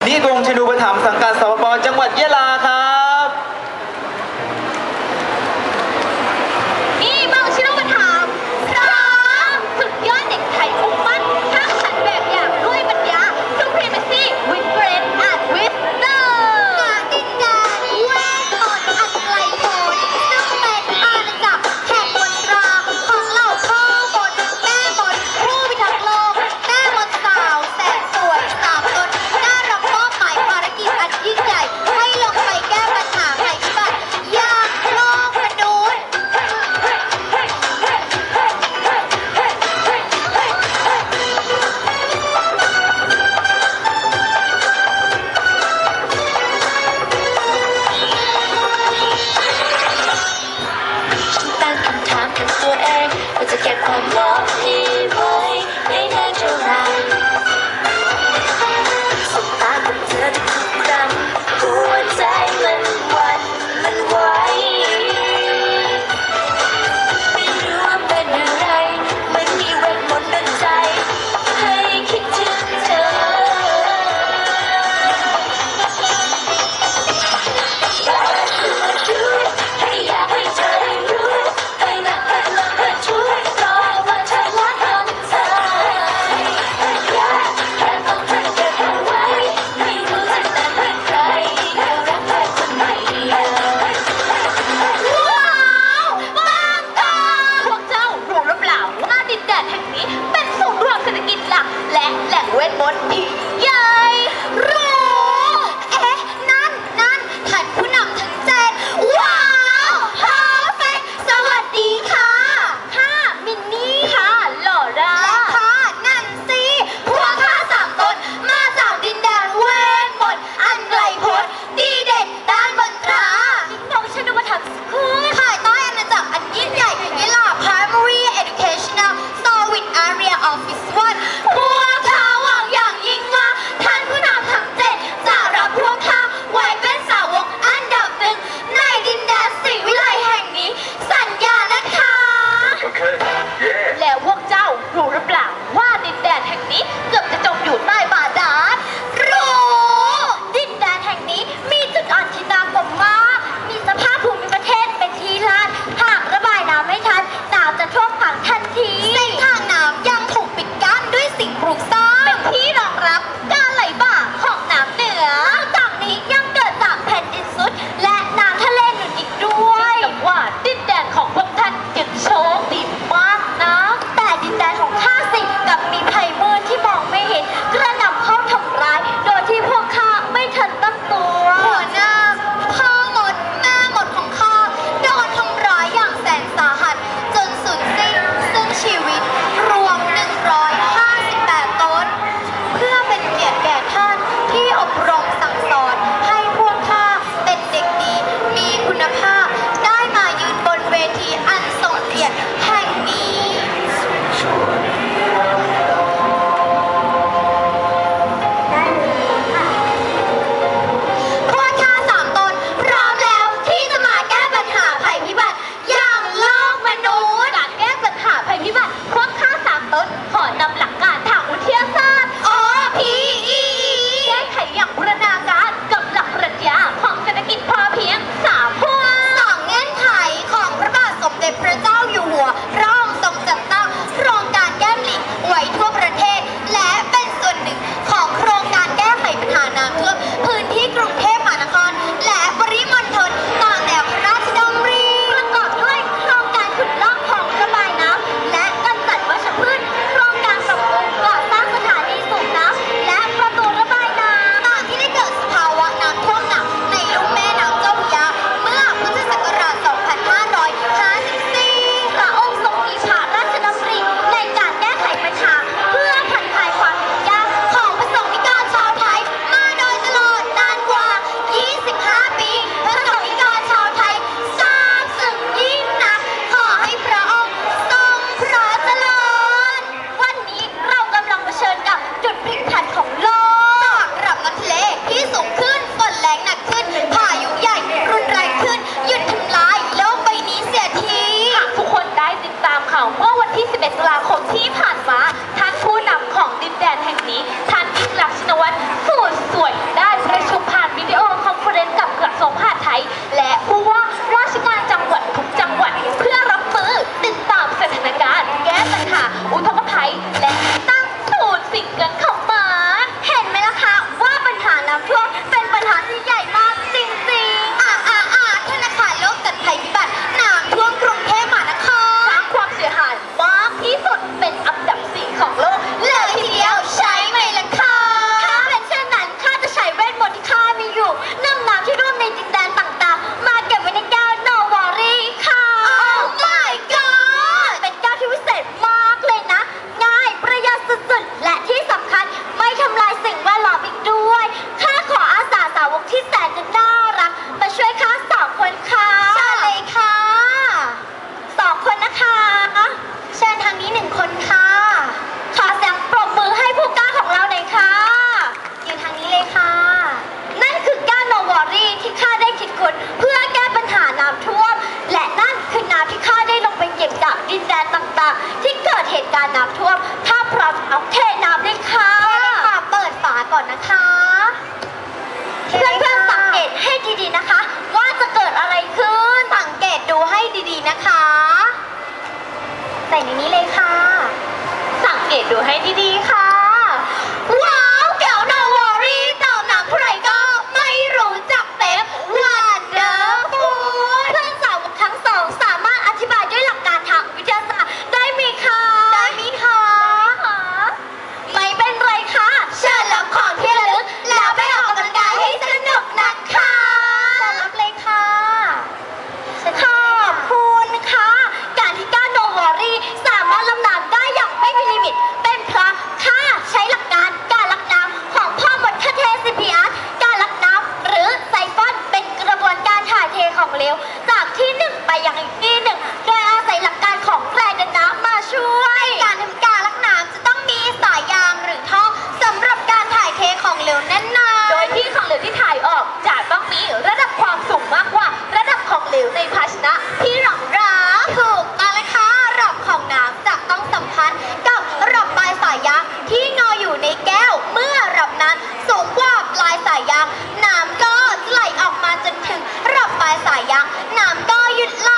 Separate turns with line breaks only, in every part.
นิกงชนูปถัมภ์สังกัดสปป.จังหวัดยะลาครับ
นี่บังชิโนปถัมภ์ครับสุดยอดเด็กไทยมุ่งมั่นทั้งขันแบบอย่างด้วยปัญญา Supremacy with Brain and Wisdom ณดินแดนเวทมนต์อันไกลโพ้นซึ่งเป็นอาณาจักรแห่งมนตราของเหล่าพ่อมนแม่มนผู้พิทักษ์โลกแม่มนสาวแสนสวย3 ตนได้รับมอบหมายภารกิจอันยิ่งใหญ่ให้ลงไปแก้ ส่ในนี้เลยค่ะ สังเกตดูให้ดีๆค่ะ ว้าวเดี๋ยว no worry เต่าหนังใครก็ไม่รู้จักเต็ม Wonderful เพื่อนสาวกับทั้งสองสามารถอธิบายด้วยหลักการทางวิทยาศาสตร์ได้ไหมคะไม่เป็นไรค่ะเชิญรับของที่ระลึกแล้วไปออกกำลังกายให้สนุกนะคะเชิญรับเลยค่ะขอบคุณค่ะ การที่ก้าว no worry สามารถลำน้ำได้อย่างไม่มีลิมิต เป็นเพราะค่าใช้หลักการการลักน้ำของพ่อมดคาเท CPR การลักน้ำหรือไซฟอนเป็นกระบวนการถ่ายเทของเหลวจากที่หนึ่งไปยังอีกที่หนึ่งโดยอาศัยหลักการของแรงดันน้ำมาช่วยการทำการลักน้ำจะต้องมีสายยางหรือท่อสำหรับการถ่ายเทของเหลวนั้นๆโดยที่ของเหลวที่ถ่ายออกจะต้องมีระดับความสูงมากกว่าระดับของเหลวในภาชนะที่รองรับถูกต้องเลยค่ะระดับของน้ำจะต้องสัมพันธ์กับระดับปลายสายยางที่งออยู่ในแก้วเมื่อระดับนั้นสูงกว่าปลายสายยางน้ำก็ไหลออกมาจนถึงระดับปลายสายยางน้ำก็หยุดไหล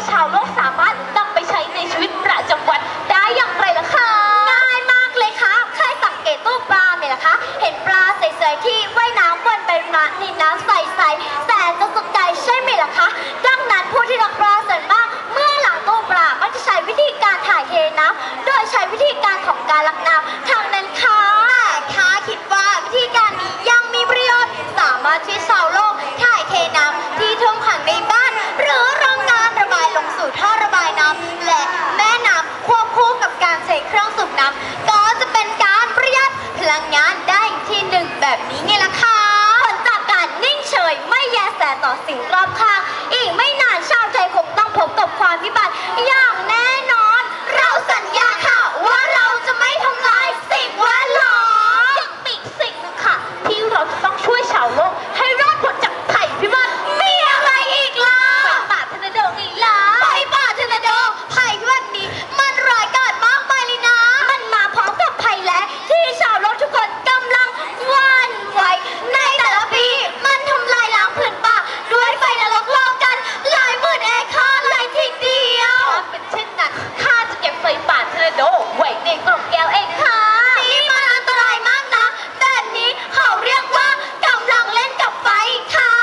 ชาวโลกสามารถนำไปใช้ในชีวิตประจำวันได้อย่างไรล่ะคะง่ายมากเลยค่ะเคยสังเกตตู้ปลาไหมล่ะคะเห็นปลาใสๆที่ว่ายน้ำวนไปมาในน้ำใสๆแต่จะสุขใจใช่ไหมล่ะคะดังนั้นผู้ที่รักปลาส่วนมากเมื่อหลังตู้ปลามักจะใช้วิธีการถ่ายเทน้ำโดยใช้วิธีการของการลักน้ำทางนั้นค่ะแต่ข้าคิดว่าวิธีการนี้ยังมีประโยชน์สามารถช่วยชาวโลกถ่ายเทน้ำที่ท่วมขังในบ้านหรือโรงงานระบายลงสู่ท่อระบายน้ำและแม่น้ำควบคู่กับการใช้เครื่องสูบน้ำก็จะเป็นการประหยัดพลังงานได้ที่หนึ่งแบบนี้ไงล่ะคะผลจากการนิ่งเฉยไม่แยแสต่อสิ่งรอบข้างอีกไม่นานชาวไทยคงต้องพบกับความวิบัติอย่างแน่นอน เราสัญญาค่ะว่าเราจะไม่ทำลายสิ่งแวดล้อมยังมีอีกสิ่งหนึงค่ะที่เราจะต้องช่วยชาวโลกให้รอดพ้นจากภัยพิบัติมีอะไรอีกล่ะไฟป่าทอร์นาโดไงล่ะไฟป่าทอร์นาโดภัยพิบัตินี้มันร้ายกาจมากไปเลยนะมันมาพร้อมกับภัยแล้งที่ชาวโลกทุกคนกำลังหวั่นไหวในแต่ละปีมันทำลายล้างผืนป่าด้วยไฟนรกโลกกันหลายหมื่นเอเคอร์เลยทีเดียวถ้าเป็นเช่นนั้นข้าจะเก็บไฟป่าทอร์นาโดไว้ในกล่องแก้วเองค่ะนี่มันอันตรายมากนะแบบนี้เขาเรียกว่ากำลังเล่นกับไฟค่ะ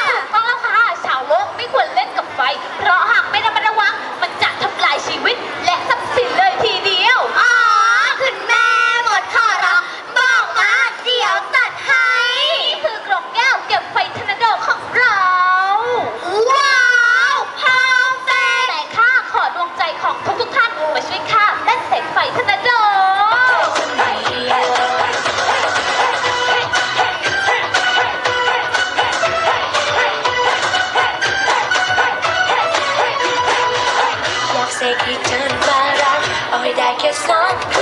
ถูกต้องแล้วค่ะชาวโลกไม่ควรเล่นกับไฟเพราะหากไม่ระมัดระวังมันจะทำลายชีวิตและทรัพย์สินเลยทีเดียวคุณแม่หมดขอร้องบอกมาเดี๋ยวจัดให้นี่คือกล่องแก้วเก็บไฟทอร์นาโดของเราว้าวเพอร์เฟคแต่ข้าขอดวงใจของทุกท่านมาช่วยข้าเล่นแสงไฟทอร์นาโด
อยากเสกให้เธอมารักเอาให้ได้แค่สองค